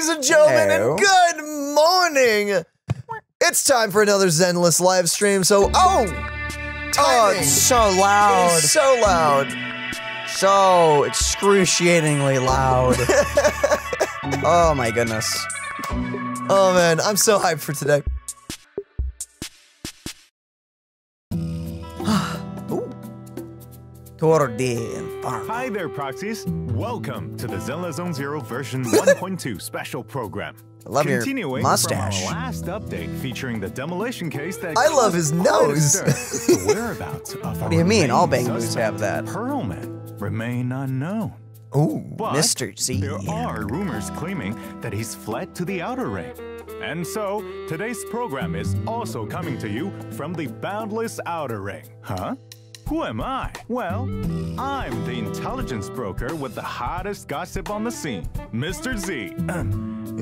ladies and gentlemen, and good morning. It's time for another Zenless live stream. So, it's so loud. It's so loud. So excruciatingly loud. Oh my goodness. Oh man, I'm so hyped for today. Hi there, proxies. Welcome to the Zenless Zone Zero version 1.2 special program. I love your mustache. From our last update featuring the demolition case that I love his nose. The whereabouts of What do you mean? All Bangus have that. Pearlman remain unknown. Ooh, but Mr. Z. There are rumors claiming that he's fled to the Outer Ring. And so, today's program is also coming to you from the boundless Outer Ring. Huh? Who am I? Well, I'm the intelligence broker with the hottest gossip on the scene, Mr. Z.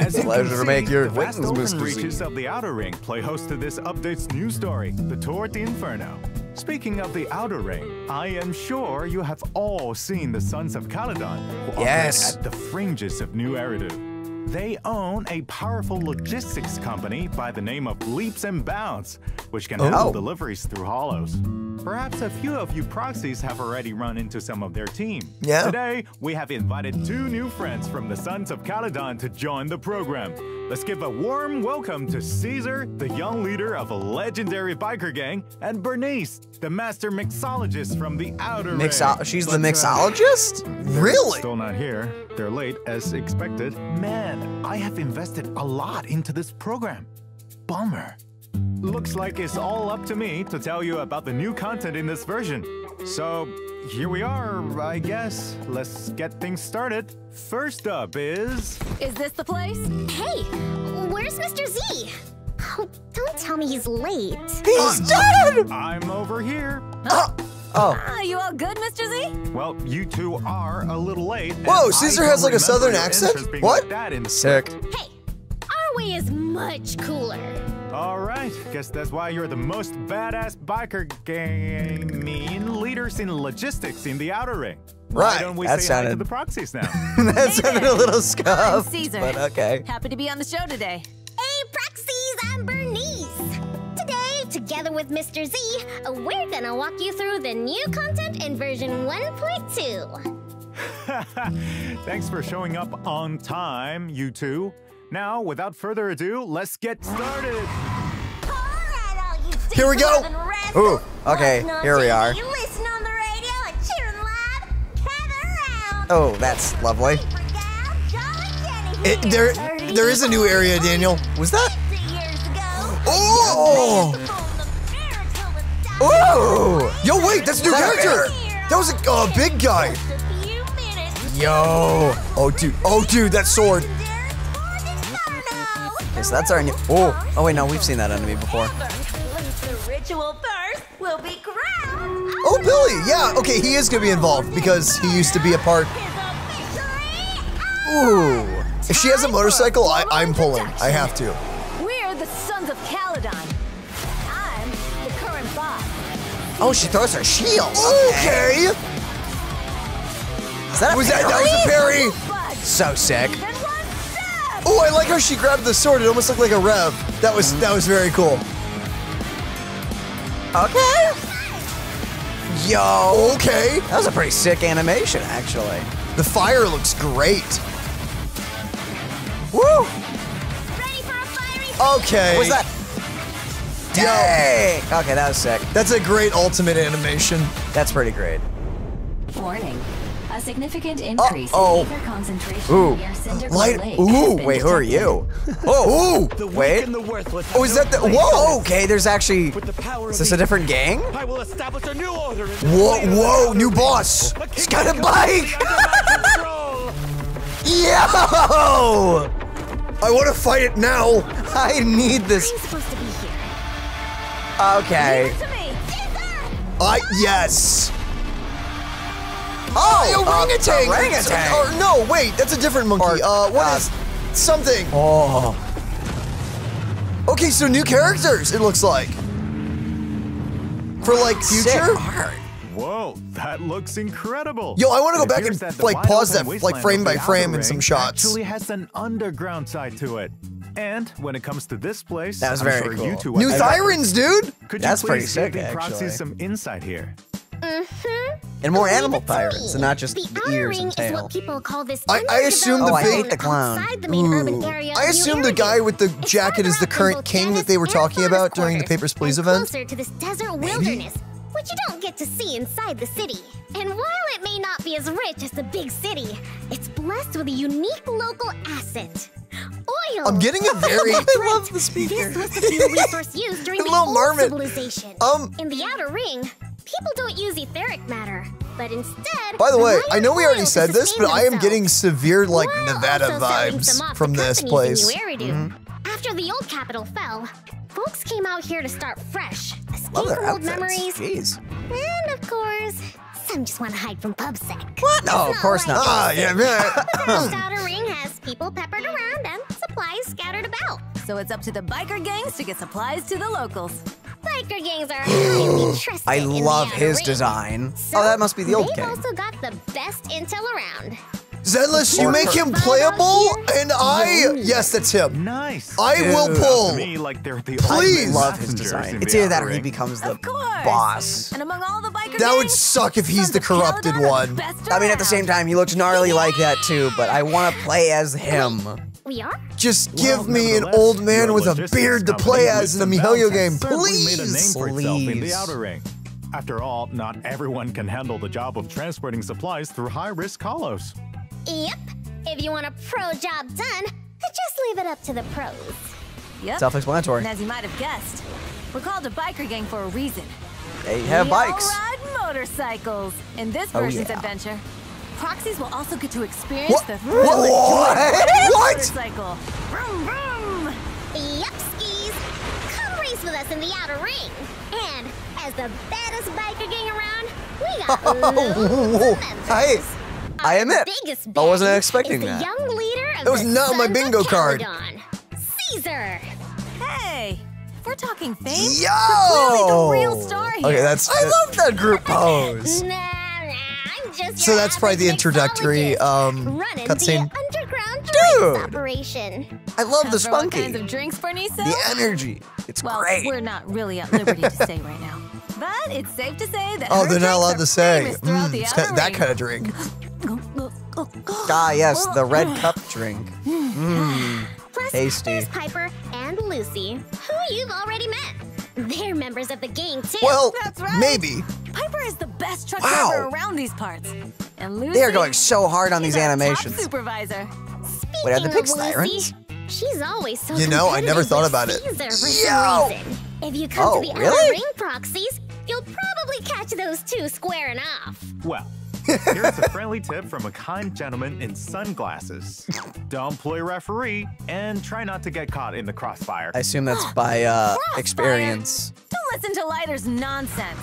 As you can Pleasure to make see, your the vast acquaintance, open Mr. Z. reaches of the Outer Ring play host to this update's new story, the tour to Inferno. Speaking of the Outer Ring, I am sure you have all seen the Sons of Caledon, who operate at the fringes of New Eridu. They own a powerful logistics company by the name of Leaps and Bounds, which can handle deliveries through hollows. Perhaps a few of you proxies have already run into some of their team. Yeah. Today, we have invited two new friends from the Sons of Caledon to join the program. Let's give a warm welcome to Caesar, the young leader of a legendary biker gang, and Bernice, the master mixologist from the Outer Ring. She's the mixologist? Really? Still not here. They're late, as expected. Man, I have invested a lot into this program. Bummer. Looks like it's all up to me to tell you about the new content in this version. So, here we are, I guess. Let's get things started. First up is... Is this the place? Hey, where's Mr. Z? Oh, don't tell me he's late. He's dead! I'm over here. You all good, Mr. Z? Well, you two are a little late. Whoa, Caesar has like a southern accent? What? Sick. Hey, our way is much cooler. All right, guess that's why you're the most badass biker gang leaders in logistics in the Outer Ring. Why Right, don't we that say hi to sounded- the proxies now? That sounded a little I'm scuffed, Caesar. but okay. Happy to be on the show today. Hey, Proxies, I'm Bernice. Today, together with Mr. Z, we're gonna walk you through the new content in version 1.2. Thanks for showing up on time, you two. Now, without further ado, let's get started. Here we go. Ooh, okay, here we are. You listen on the radio and cheering loud. Gather around. Oh, that's lovely. There is a new area, Daniel. Was that? Oh! Oh! Yo, wait, that's a new character. That was a big guy. Yo. Oh, dude, that sword. Okay, so that's our new. Oh, wait, no, we've seen that enemy before. The ritual first will be crowned. Oh, Billy. Yeah. Okay, he is gonna be involved because he used to be a part. Ooh. If she has a motorcycle, I'm pulling. I have to. We're the Sons of Caledon. I'm the current boss. Oh, she throws her shield. Okay. Is that a Was that parry? was a parry? But So sick. even one step. Oh, I like how she grabbed the sword. It almost looked like a rev. That was very cool. Okay. Yo. Okay. That was a pretty sick animation, actually. The fire looks great. Woo. Ready for a fiery Okay. What was that? Dang. Okay, that was sick. That's a great ultimate animation. That's pretty great. Warning. A significant increase Uh-oh. in ether concentration Ooh. near Cinder Light- Lake ooh, has been Wait, who are detected. you? Oh, wait. Oh, is that the? Whoa. Okay, there's actually. Is this a different gang? I will establish a new order. Whoa, new boss. He's got a bike. Yo! I want to fight it now. I need this. I'm supposed to be here. Okay. To me. Yes. Oh, orangutan. orangutan. Or no, wait, that's a different monkey. Or, what is something? Oh. Okay, so new characters. It looks like for like Sick future. art. Whoa, that looks incredible. Yo, I want to go It back appears and that the like wide pause open that like wasteland frame of by the frame outer in some ring shots. Actually has an underground side to it. And when it comes to this place, That was I'm very sure cool. you two New are Thyrans, dude. Could That's you pretty please sick, give the actually. Proxies some insight here? And more animal Leave it to pirates, me. and not just the outer ears ring and is tail. what people call this I assume the Oh, I big- hate the clown. outside the main urban area I of assume New the guy Aragon. with the It's jacket is farther the out from current both king that Dennis they were and talking Forest about during the quarters, Papers, Please and event. closer to this desert wilderness, which you don't get to see inside the city. And while it may not be as rich as the big city, it's blessed with a unique local asset. Oil. I'm getting a very That's I love right. the speaker. This was the fuel resource used during The the little old marmot. civilization. In the outer ring, people don't use etheric matter, but instead. By the way, rely I know on we already oil to said this, sustain but I am themselves. getting severe like While Nevada also selling some vibes off from to this companies place. in New Eridu. After the old capital fell, folks came out here to start fresh, escape Love their from old outfits. memories, Jeez. and of course, some just want to hide from pubsec. What? No, of course not. Ah, yeah, yeah. The outer ring has people peppered around and supplies scattered about. So it's up to the biker gangs to get supplies to the locals. Biker gangs are highly trusted I in the love outer his ring. design. So Oh, that must be the old they've king. also got the best intel around. Zenless, you Or- make him Find out playable, here. and yes, that's him. Nice. I will Dude. pull. To me, like they're the Please. ultimate Love his passengers design. in It's the either that outer or he ring. becomes the Of course. boss. And among all the biker That would gangs, suck if he's Sons the of corrupted Caledon are one. the best I mean, at the same around. time, he looks gnarly like that too, but I want to play as him. We are? Just Well, give me an nevertheless, old man your with a logistics beard to company play as in a Wisdom MiHoYo Bounce game, has certainly made a name please. for itself in the Please. outer ring. After all, not everyone can handle the job of transporting supplies through high-risk hollows. Yep. If you want a pro job done, just leave it up to the pros. Yep. Self-explanatory. And as you might have guessed, we're called a biker gang for a reason. They have We bikes. all ride motorcycles. In this Oh, version's yeah. adventure, proxies will also get to experience What? the thrill of What? a What? motorcycle. Vroom, vroom. Yep, skis. Come race with us in the outer ring. And as the baddest biker gang around, we got loads of members. Hey, I admit, Biggest I wasn't band expecting is that. the young leader of That was the not on my Sons of bingo card. Caledon, Caesar. Hey, if we're talking fame, Yo! clearly the real star here. Okay, that's. I love that group pose. Nah, I'm just So your that's probably the average introductory mixologist running cutscene. the underground Dude. drinks operation. I love the For what spunky. kinds of drinks, Bernice? The energy. It's Well, great. we're not really at liberty to say right now. But it's safe to say that Oh, her they're not drinks allowed are to say. famous throughout the It's outer that ring. kind of drink. Ah, yes, the red cup drink. Plus, Tasty. there's Piper and Lucy, who you've already met. They're members of the gang too. Well, That's right. maybe. Piper is the best truck Wow. driver around these parts. And Lucy, They are going so hard on she's these our animations. Top supervisor. Speaking Wait, are the of pigs Lucy, sirens? she's always so You know, I never competitive thought with about it. Caesar for Yo! some reason. If you come Oh, to the really? outer ring proxies, you'll probably catch those two squaring off. Well, here's a friendly tip from a kind gentleman in sunglasses. Don't play referee and try not to get caught in the crossfire. I assume that's by experience. Don't listen to Lighter's nonsense.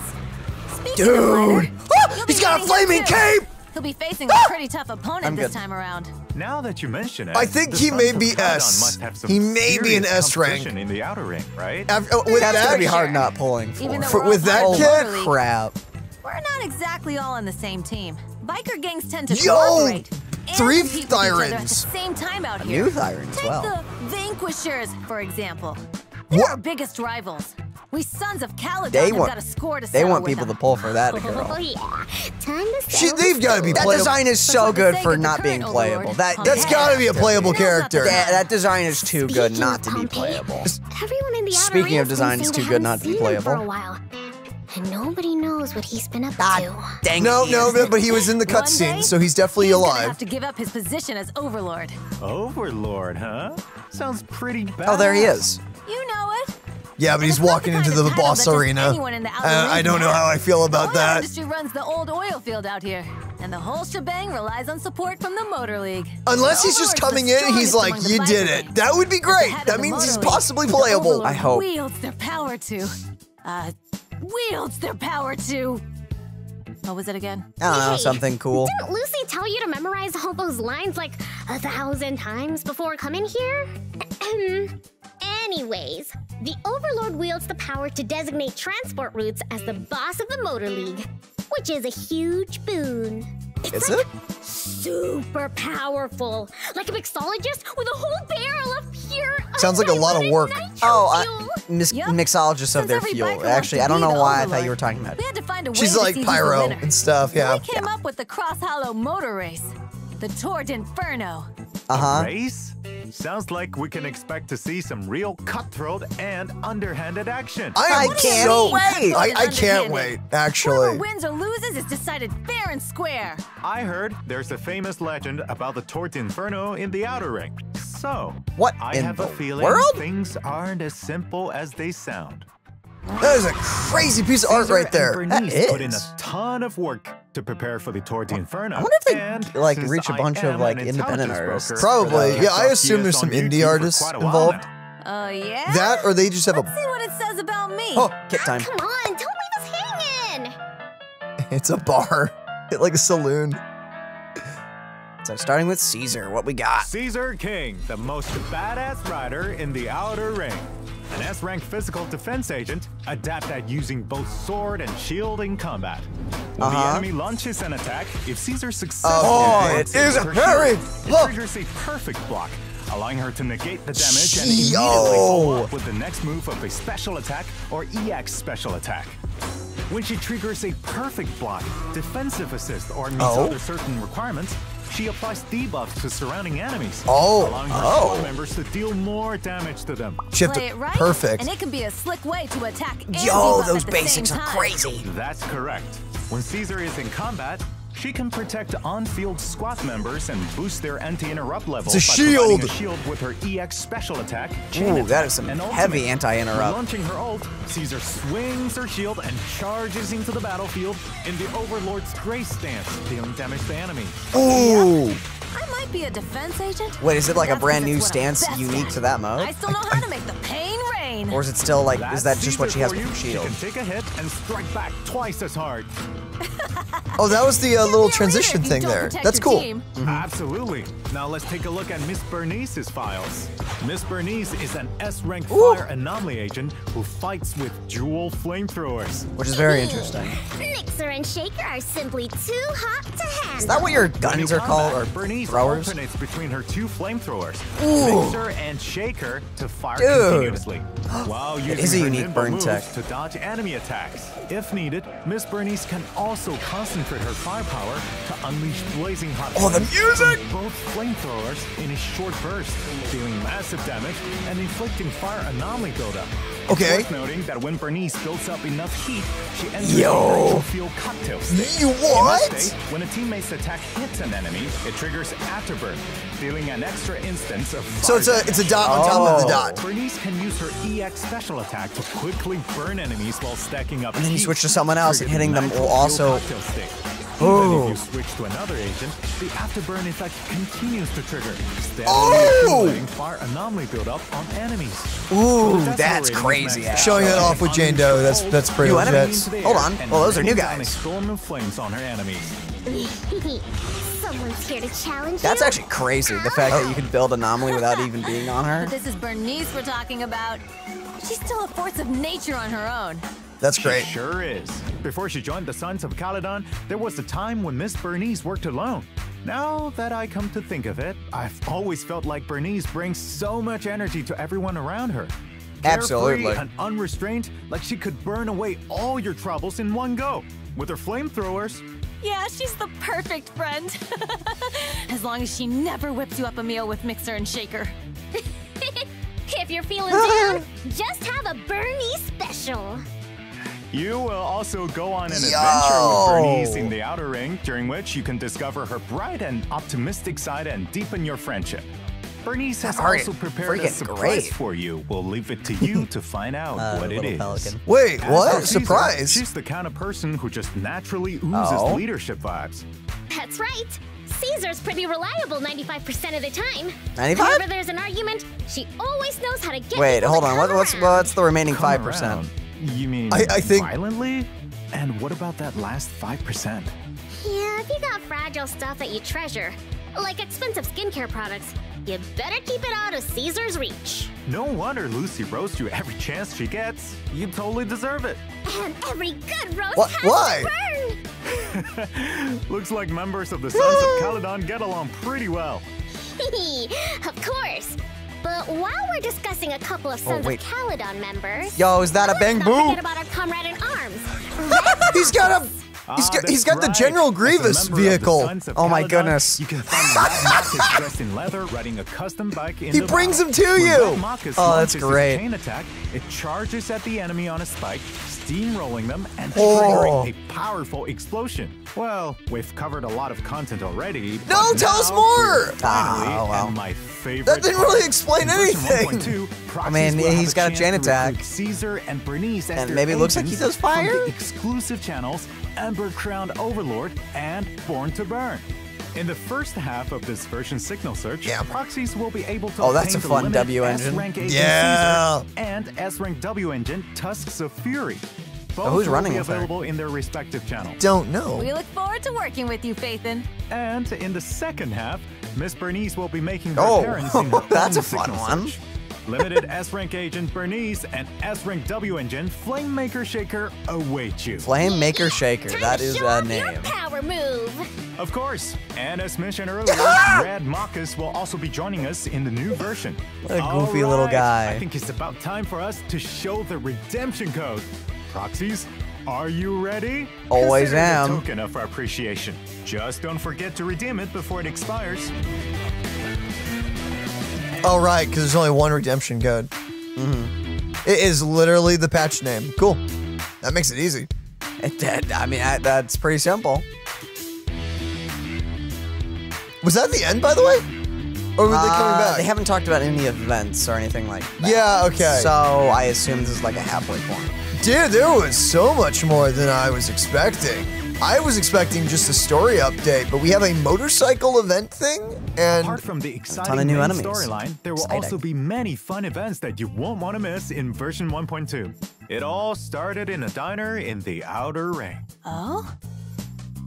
Speaking Dude. of Lighter, Ah, you'll he's be got a meeting him flaming too. cape! He'll be facing a pretty tough opponent I'm this good. time around. Now that you mention it, I think the he Sons may of be Caledon S. must have some He may be an serious S rank. competition in the outer ring, right? With That's that, gonna be hard Sure. not pulling for. Even though For- we're with all that part of the kid? Motor League, Crap. we're not exactly all on the same team. Biker gangs tend to Yo! cooperate and 3 compete with each other at the Thyrans. same time out A here. new Thyran as Take well. the Vanquishers, for example. They're What? our biggest rivals. We Sons of Caledon They have want- got a score to They settle want with people to them. pull for that Oh girl. yeah, time to settle they've got to be That playable. design is But so for the good sake for of the not being current playable. overlord, That's got to be a playable Now's not the character. time. That design is too good Speaking not of to be Pompeii, playable. Everyone in the outer Speaking ring of design, it's seems too to good not to be haven't seen him for playable. a while, and nobody knows what he's been up God to. dang No, it, no, Ian. but he was in the One day, cutscene, so he's definitely He's gonna alive. have to give up his position as overlord. Overlord, huh? Sounds pretty bad. Oh, there he is. You know it. Yeah, but he's It's not the walking into kind of the title boss that just arena. anyone in the outer I ring don't know can how I feel The about oil that. industry runs the old oil field out here, and the whole shebang relies on support from the Motor League. Unless The he's just Overlord's coming the in and he's strongest like, among the you biker did gangs. it. That would be As the great. head of That the means he's Motor League, possibly the playable. Overlord I hope. Wields their power to. Wields their power to. What was it again? I don't know, Hey, something cool. Didn't Lucy tell you to memorize all those lines like 1,000 times before coming here? Anyways, the Overlord wields the power to designate transport routes as the boss of the Motor League. which is a huge boon. Is it? Super powerful, like a mixologist with a whole barrel of pure. Sounds like a lot of work. Oh, mixologists of their fuel. Actually, I don't know why I thought you were talking about it. We had to find a way She's to like see who's the pyro winner. and stuff, yeah. We came up with the Cross Hollow motor race, the Tort Inferno. Race? Sounds like we can expect to see some real cutthroat and underhanded action. I can't wait. I can't wait, actually. Whoever wins or loses is decided fair and square. I heard there's a famous legend about the Tort Inferno in the Outer Ring. So, What I in have a the feeling world? things aren't as simple as they sound. That is a crazy piece of art right there. And That Bernice put in is. a ton of work to prepare for the Tort Inferno. I wonder if they, And like, since reach a I bunch of, am like, an independent intelligence artists. broker, Probably. Yeah, I I've assume there's on some indie YouTube for artists quite a while involved. now. Oh, yeah? That, or they just have Let's a. see what it says about me. Oh, Kit time. Come on, don't leave us hanging. it's a bar, like a saloon. So starting with Caesar, what we got? Caesar King, the most badass rider in the Outer Ring. An S-rank physical defense agent, adept at using both sword and shield in combat. When the enemy launches an attack, if Caesar successfully it blocks is with her Harry! shield, Look! it triggers a perfect block, allowing her to negate the damage and Yo! immediately follow up with the next move of a special attack or EX special attack. When she triggers a perfect block, defensive assist, or meets other certain requirements, she applies debuffs to surrounding enemies, allowing her squad members to deal more damage to them. She have Play to it right, perfect. and it can be a slick way to attack and Yo, debuff those at the basics same are time. crazy. That's correct. When Caesar is in combat, she can protect on-field squad members and boost their anti-interrupt level It's a by shield. providing a shield with her EX special attack, chain Ooh, attack, that is some and heavy ultimate. anti-interrupt. When launching her ult, Caesar swings her shield and charges into the battlefield in the Overlord's Grace stance, dealing damage to enemies. Ooh. I might be a defense agent. Wait, is it like a That's brand because new it's what I'm stance best unique at. to that mode? I still know how to make the pain rain. Or is it still like, That's is that just what she Caesar has for with you. her shield? She can take a hit and strike back twice as hard. Oh, that was the Can't little be a transition leader if you thing don't there. protect That's your cool. team. Absolutely. Now let's take a look at Miss Bernice's files. Miss Bernice is an S-rank fire anomaly agent who fights with dual flamethrowers. Which is very interesting. Mixer and Shaker are simply too hot to handle. Is that what your When in guns are called, or combat, Bernice throwers? alternates between her two flamethrowers, Ooh. Mixer and Shaker, to fire Dude. continuously, while using is a her unique nimble burn moves tech. to dodge enemy attacks. If needed, Miss Bernice can also concentrate her firepower to unleash blazing hot Oh, the flames music! from both flamethrowers in a short burst, dealing massive damage and inflicting fire anomaly buildup. Okay. It's worth noting that when Bernice builds up enough heat, she enters Yo. the actual field cocktail state. You In what? this state, when a teammate's attack hits an enemy, it triggers Afterburn, dealing an extra instance of So fire it's a dot on top of the dot. Bernice can use her EX special attack to quickly burn enemies while stacking up And then you heat, switch to someone else and triggering hitting them the will nitro also- fuel cocktail stick. Ooh. Even if you switch to another agent, the Afterburn effect continues to trigger, steadily Oh! accumulating fire anomaly buildup on enemies. Ooh, So that's decelerating crazy. is maxed Showing out that off with and Jane Doe, that's pretty You legit. enemies? Hold on. and Well, those are new rains down a guys. storm of flames on her enemies. Someone's here to challenge That's you. actually crazy, the fact that you can build anomaly without even being on her. But this is Bernice we're talking about. She's still a force of nature on her own. That's great. She sure is. Before she joined the Sons of Caledon, there was a time when Miss Bernice worked alone. Now that I come to think of it, I've always felt like Bernice brings so much energy to everyone around her. Absolutely. Carefree and unrestrained, like she could burn away all your troubles in one go. With her flamethrowers, Yeah, she's the perfect friend. As long as she never whips you up a meal with Mixer and Shaker. If you're feeling down, just have a Bernie special. you will also go on an Yo. adventure with Bernice in the Outer Ring, during which you can discover her bright and optimistic side and deepen your friendship. Bernice has Alright, also prepared a freaking surprise great. for you. We'll leave it to you to find out what it little is. pelican. Wait, As what? for Caesar, Surprise. She's the kind of person who just naturally oozes Oh. leadership vibes. That's right. Caesar's pretty reliable 95% of the time. 95? Whenever there's an argument, she always knows how to get Wait, people hold to on. come What's around. the remaining Come 5%? around. You mean I think- violently? And what about that last 5%? Yeah, if you got fragile stuff that you treasure, like expensive skincare products, you better keep it out of Caesar's reach. No wonder Lucy roasts you every chance she gets. You totally deserve it. And every good roast What? has Why? to burn. Looks like members of the Sons of Caledon get along pretty well. Of course. But while we're discussing a couple of Sons of Caledon members... Yo, is that a Bang let's Boo? not forget about our comrade in arms. He's got a... He's got the General Grievous vehicle. Oh my goodness. You can find Red Marcus dressed in leather riding a custom bike in He the brings wild. him to you. When Red Marcus Oh, that's launches his great. chain attack, it charges at the enemy on a spike, steamrolling them and triggering a powerful explosion. Well, we've covered a lot of content already. No, but tell us now more. we're Finally, wow. and my favorite That didn't part. really explain In version anything. 1.2, Proxies I mean, will have he's got a chance chain to attack. recruit Caesar and Bernice as And their maybe it looks like he agents does fire? from the exclusive channels Ember Crowned Overlord and Born to Burn. In the first half of this version signal search, Proxies will be able to Oh, that's obtain a the fun limited W engine. S-rank agent Yeah. Caesar and S-rank W engine Tusks of Fury. Both who's will running be with her? available in their respective channels. Don't know. We look forward to working with you, Phaethon. And in the second half, Miss Bernice will be making her Oh, appearance in her that's own a fun signal one. search. Limited S-rank agent Bernice and S-rank W engine Flamemaker Shaker await you. Flamemaker Shaker. Time That to is show a off your name. power move. Of course, and as mentioned earlier, Red Marcus will also be joining us in the new version. What a goofy little Alright, guy. I think it's about time for us to show the redemption code. Proxies, are you ready? Always Consider it a am. token of our appreciation. Just don't forget to redeem it before it expires. Oh, right, because there's only one redemption code. It is literally the patch name. Cool. That makes it easy. It did. I mean, that's pretty simple. Was that the end, by the way? Or were they coming back? They haven't talked about any events or anything like that. Yeah, okay. So I assume this is like a halfway point. Dude, there was so much more than I was expecting. I was expecting just a story update, but we have a motorcycle event thing, and Apart from the ton of exciting new main enemies. storyline, there will Exciting. also be many fun events that you won't want to miss in version 1.2. It all started in a diner in the Outer Ring. Oh?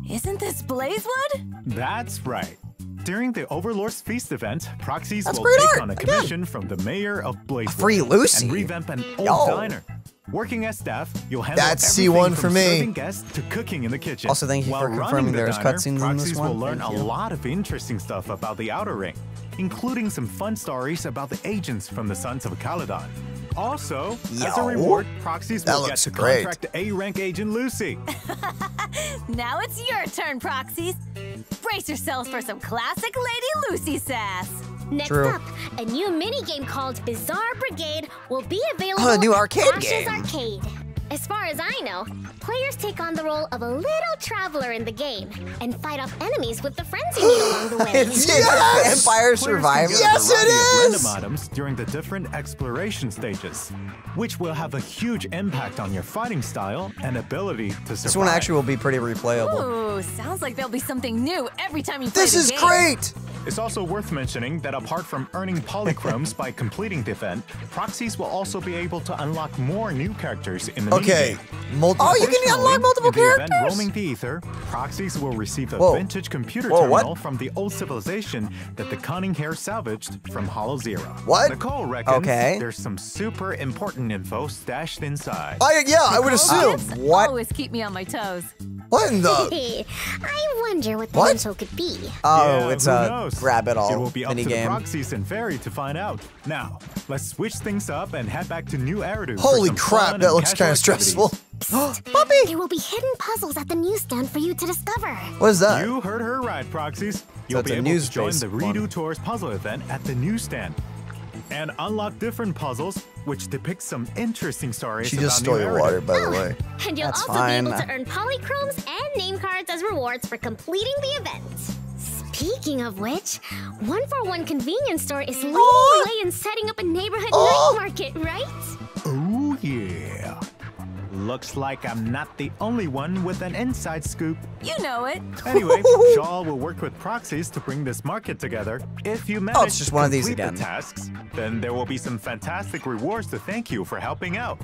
Isn't this Blazewood? That's right. During the Overlord's Feast event, Proxies That's will great take art, on a again. commission from the mayor of Blazewood free Lucy. and revamp an old Yo. diner. Working as staff, you'll handle That's everything C1 from for me. serving guests to cooking in the kitchen. Also, thank you While for running confirming the there's diner, cutscenes in this Proxies one. will learn Thank a you. lot of interesting stuff about the Outer Ring, including some fun stories about the agents from the Sons of Caledon. Also, as a Yo. reward, Proxies That will get looks to great. contract A-rank agent Lucy. Now it's your turn, Proxies. Brace yourselves for some classic Lady Lucy sass. Next True. up, a new minigame called Bizarre Brigade will be available Oh, a new arcade at Ash's game. Arcade. As far as I know, players take on the role of a little traveler in the game and fight off enemies with the friends you meet along the way. It's Yes! Empire Players can Survivor. get a Yes, it variety of is! random items during the different exploration stages, which will have a huge impact on your fighting style and ability to survive. This one actually will be pretty replayable. Ooh, sounds like there'll be something new every time you play this the is game. great! It's also worth mentioning that apart from earning polychromes by completing the event, Proxies will also be able to unlock more new characters in the Okay, minigame. multiple. Oh, you can Additionally, unlock multiple in the event characters? Roaming the Ether, Proxies will receive a Whoa. vintage computer Whoa, what? terminal from the old civilization that the Cunning Hair salvaged from Hollow Zero. What? Nicole reckons Okay. there's some super important info stashed inside. I would assume. Tips What? always keep me on my toes. What in the? I wonder what the What? info could be. Oh, Yeah, it's who a knows? grab it all It will be up to the minigame. Proxies and Fairy to find out. Now, let's switch things up and head back to New Eridu. for Holy some crap, fun that and looks casual kind of stressful. Puppy! There will be hidden puzzles at the newsstand for you to discover. What is that? You heard her right, Proxies. You'll it's be a able to join news-based the one. Redo Tours puzzle event at the newsstand and unlock different puzzles, which depict some interesting stories She about just stole New your Eridu. water, by the way. And you'll That's also fine. be able to earn polychromes and name cards as rewards for completing the event. Speaking of which, 141 convenience store is leading the way in setting up a neighborhood night market, right? Oh, yeah. Looks like I'm not the only one with an inside scoop. You know it. Anyway, Shaw will work with Proxies to bring this market together. If you manage it's just to one of these complete again. the tasks, then there will be some fantastic rewards to thank you for helping out.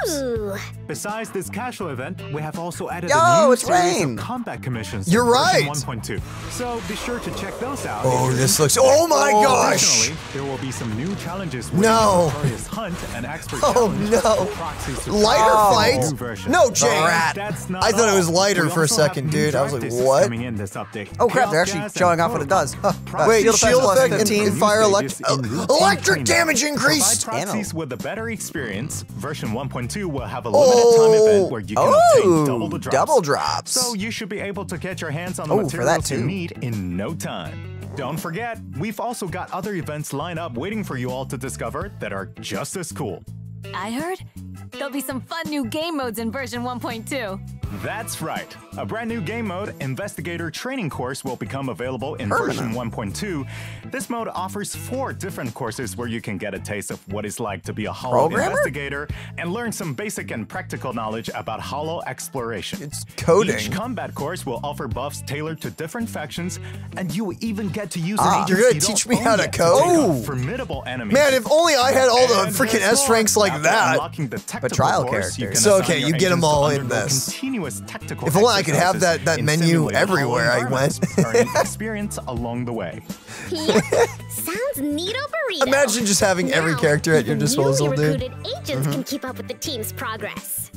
Ooh. Besides this casual event, we have also added Yo, a new it's series Rain. of combat commissions. You're in version right. 1.2. So be sure to check those out. Oh, if you're this looks. interested. Oh my gosh! Additionally, there will be some new challenges. No. Notorious hunt and expert Oh challenge no! for Proxies to Lighter Oh, light? No, Jane. That's not I thought it was all. lighter We for a also have second, new dude. I was like, directives what? coming in this update. Oh crap, they're Chaos actually gas showing and off what it does. Wait, Shield shield effect effect plus and 15. fire Stages in routine electric cleanup. damage increase. Provide proxies Ammo. with a better experience. Version 1.2 will have a limited time event where you can obtain double the drops. Double drops. So you should be able to get your hands on the Oh, for that materials you too. need in no time. Don't forget, we've also got other events lined up waiting for you all to discover that are just as cool. I heard there'll be some fun new game modes in version 1.2. That's right. A brand new game mode, Investigator Training Course, will become available in version 1.2. This mode offers 4 different courses where you can get a taste of what it's like to be a Holo investigator and learn some basic and practical knowledge about Holo exploration. It's coding. Each combat course will offer buffs tailored to different factions, and you will even get to use an You're agency gonna you teach don't me own how to yet code? take on formidable enemies. Man, if only I had all the And freaking there's S ranks more. like After that. unlocking the technical trial course, you characters. can So, assign okay, your you get 'em agents to all in undergo this. continuous tactical If only I could have exercises that in menu simulated everywhere I environments, went. earning experience along the way. Yep, sounds neato burrito. Imagine just having every Now, character at your even disposal, newly dude. recruited agents can keep up with the team's progress.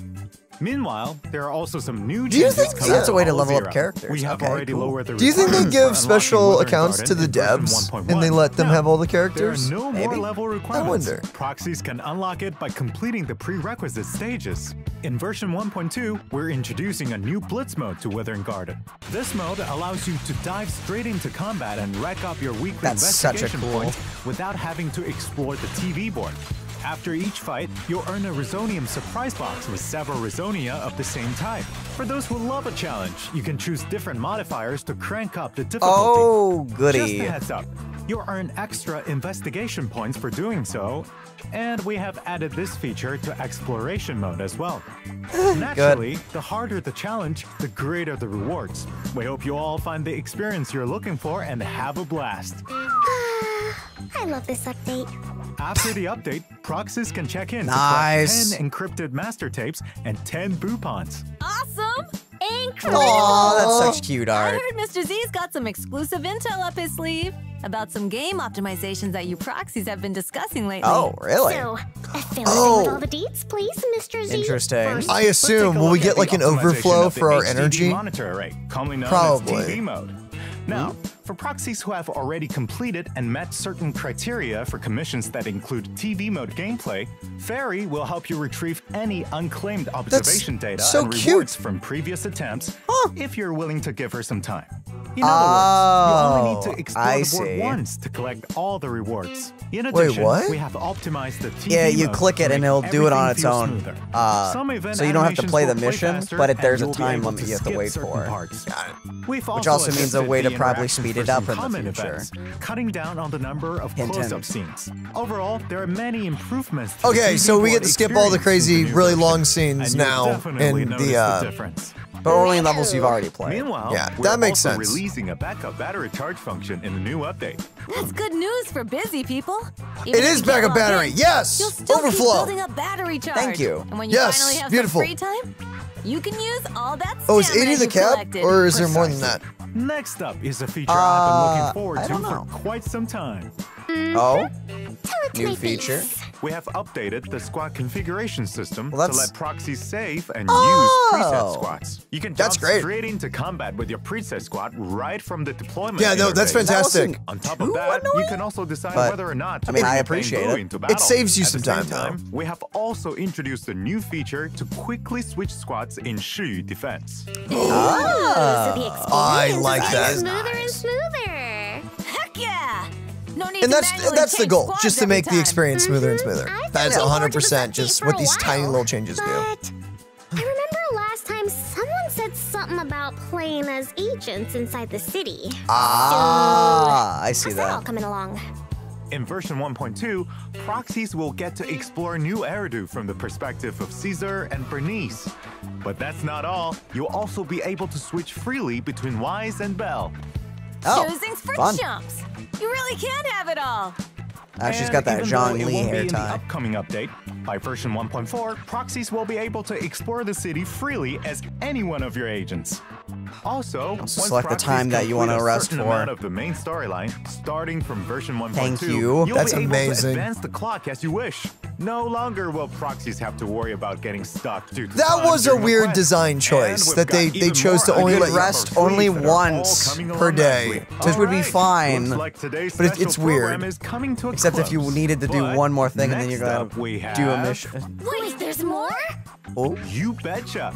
Meanwhile, there are also some new Do you changes think coming. So that's a way to Holo level up Zero. characters. We have Okay, already cool. lowered the Do you think they requirements for give unlocking special Withering accounts to Garden the in version devs 1.1? and they let them No. have all the There are characters? no Maybe. more level requirements. wonder. Proxies can unlock it by completing the prerequisite stages. In version 1.2, we're introducing a new Blitz mode to Withering Garden. This mode allows you to dive straight into combat and rack up your weekly That's such a investigation cool- points without having to explore the TV board. After each fight, you'll earn a Resonium surprise box with several Resonia of the same type. For those who love a challenge, you can choose different modifiers to crank up the difficulty. Oh, Just goody. a heads up, you'll earn extra investigation points for doing so, and we have added this feature to exploration mode as well. Naturally, the harder the challenge, the greater the rewards. We hope you all find the experience you're looking for and have a blast. I love this update. After the update, proxies can check in Nice. to collect 10 encrypted master tapes and 10 boopons. Awesome! Incredible! Aw, that's such cute I art. heard Mr. Z's got some exclusive intel up his sleeve about some game optimizations that you proxies have been discussing lately. Oh, really? So, fill us in with all the deets, please, Mr. Z. Interesting. First, I let's assume, take a will we look get at like the an optimization overflow of the for our HDD energy? monitor array, commonly known Probably. as TV mode. Now, for proxies who have already completed and met certain criteria for commissions that include TV mode gameplay, Fairy will help you retrieve any unclaimed observation data so and cute. rewards from previous attempts if you're willing to give her some time. In other words, you only need to explore I the board see. once to collect all the rewards. In Wait, addition, what? we have optimized the TV Yeah, you mode click to it and make it'll do it on everything its feel own. smoother. Some event So you don't have to animations play will the mission, faster, but there's a and you'll be time able limit you have to skip wait certain for. Parts. We've Which also means a adjusted way to the probably interactions speed for it up some in the common future. events, cutting down on the number of Hint, close-up hint. scenes. Overall, there are many improvements. To the Okay, TV so we board get to skip all the experience in crazy, new really version, long scenes and you'll now definitely in notice the, difference. But only in levels you've already played. Meanwhile, Yeah, we're that makes also sense. releasing a backup battery charge function in the new update. That's good news for busy people. It is backup battery. Yes! You'll still keep Overflow. building up battery charge. Thank you. And when you Yes, finally have beautiful. some free time, you can use all that Oh, is stamina 80 the you cap? collected. Or is there more than that? Next up is a feature I've been looking forward I to don't for know. quite some time. Oh? Tell it to New my feature? face. We have updated the squad configuration system Well, to that's- let proxies save and Oh! use preset squads. You can That's jump great. straight into combat with your preset squad right from the deployment. Yeah, no, that's interface. fantastic. On top Too of that, you annoying? can also decide But, whether or not to I mean, bring I your appreciate Bangoo it. into battle. It saves you At some the same time, though. We have also introduced a new feature to quickly switch squads in Shiyu defense. So the experience I like is that. getting smoother and smoother. Heck yeah! No need And to that's manually the change goal, squads just to every make the time. experience smoother and smoother. I've That's been looking forward to 100% this just update what for a these tiny while, little changes do. But I remember last time someone said something about playing as agents inside the city. Ah, I see How's that all that. coming along? In version 1.2, proxies will get to explore new Eridu from the perspective of Caesar and Bernice. But that's not all. You'll also be able to switch freely between Wise and Belle. Oh, Choosing's for fun. chumps. You really can have it all. She's And got that even Zhang though it Li won't be hair in the tie. upcoming update, by version 1.4, proxies will be able to explore the city freely as any one of your agents. Also, once select the proxies time that you complete wanna a arrest certain for. amount of the main storyline, starting from version 1.2, Thank you. you'll That's be able amazing. to advance the clock as you wish. No longer will proxies have to worry about getting stuck due to That was a weird design choice that they chose to only let you rest only once per day. This would be fine, like but it's weird. Except if you needed to do one more thing and then you're gonna do a mission. Wait, there's more? Oh, you betcha.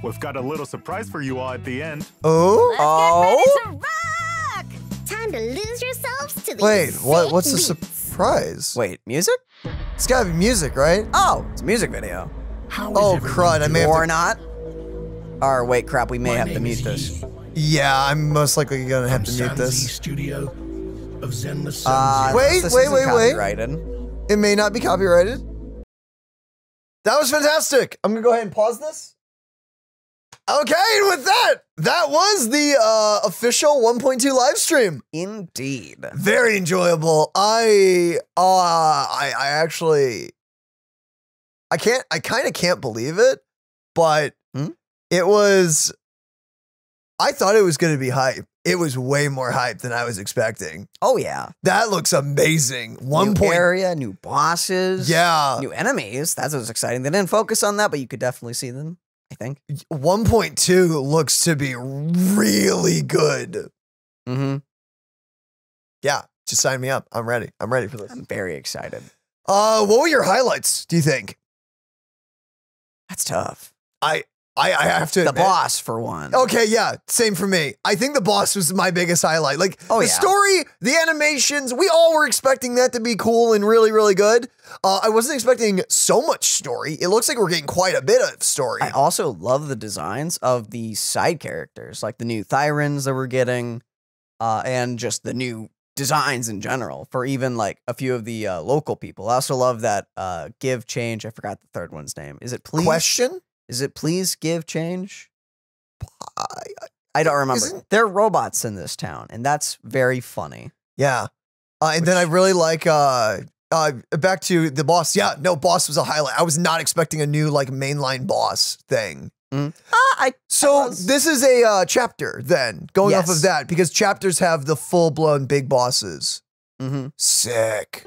We've got a little surprise for you all at the end. Oh? Let's get ready to rock! Time to lose yourselves to the Wait, what's the sick surprise? wait, music? It's gotta be music, right? Oh, it's a music video. Oh, crud, I may have Or to... not. Or wait, crap, we may have to mute this. Yeah, I'm most likely gonna have to mute this. Studio of Zenless Zone Zero. Wait. Copyrighted. It may not be copyrighted. That was fantastic. I'm gonna go ahead and pause this. Okay, and with that, that was the official 1.2 live stream. Indeed. Very enjoyable. I actually, I kind of can't believe it, but it was, I thought it was going to be hype. It was way more hype than I was expecting. Oh yeah. That looks amazing. New area, new bosses. Yeah. New enemies. That was exciting. They didn't focus on that, but you could definitely see them, I think. 1.2 looks to be really good. Mm-hmm. Yeah, just sign me up. I'm ready. I'm ready for this. I'm very excited. What were your highlights, do you think? That's tough. I have to The admit, boss, for one. Okay, yeah, same for me. I think the boss was my biggest highlight. Like, the story, the animations, we all were expecting that to be cool and really, really good. I wasn't expecting so much story. It looks like we're getting quite a bit of story. I also love the designs of the side characters, like the new Thyrans that we're getting, and just the new designs in general for even like a few of the local people. I also love that give change. I forgot the third one's name. Is it please? Question? Is it please give change? I don't remember. There are robots in this town, and that's very funny. Yeah. And then I really like, back to the boss. Yeah, no, boss was a highlight. I was not expecting a new, like, mainline boss thing. So this is a chapter, then, going off of that, because chapters have the full-blown big bosses. Sick.